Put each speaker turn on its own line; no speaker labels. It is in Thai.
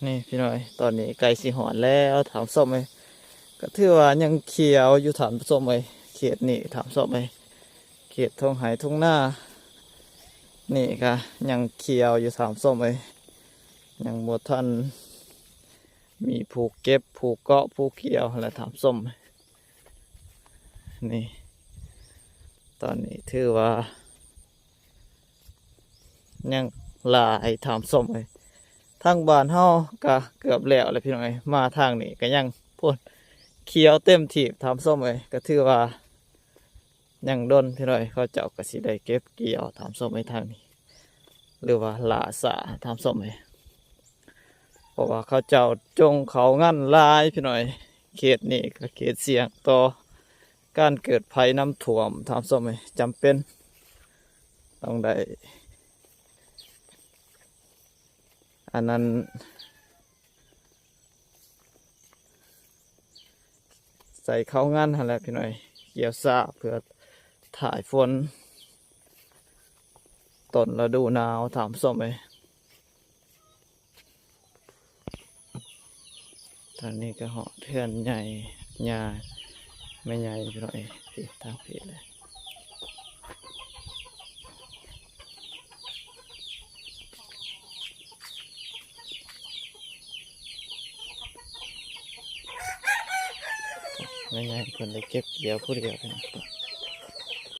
นี่พี่น้อยตอนนี้ไก่สีหอนแล้วถามส้มไหมก็ถือว่ายังเขียวอยู่ถามส้มไหมเขตนี่ถามส้มไหมเขตทงหายทงหน้านี่ก็ยังเขียวอยู่ถามส้มไหมยังหมดทันมีผูกเก็บผูกเกาะผูกเขียวอะไรถามส้มนี่ตอนนี้ถือว่ายังหลายถามส้มเลยทางบ้านเฮาก็เกือบแล้วเลยพี่น้อยมาทางนี้ก็ยังพูดเขียวเต็มทีบถามส้มเลยก็ถือว่ายังดนพี่น้อยเขาเจ้าก็สิได้เก็บเกี่ยวถามส้มในทางนี้หรือว่าลาสาถามส้มเลยเพราะว่าเขาเจ้าจงเขางั้นลายพี่น้อยเขตนี้ก็เขตเสี่ยงต่อการเกิดภัยน้ำท่วมถามส้มเลยจำเป็นต้องได้อันนั้นใส่เข้างานอะไรพี่หน่อยเกี่ยวซาเพื่อถ่ายฝนต้นฤดูหนาวถามส้มเลยทางนี้ก็เหาะเทือนใหญ่ใหญ่ไม่ใหญ่พี่หน่อยทางเพจเลยไม่ใหญ่คนได้เก็บเกี่ยวผู้เดียวกัน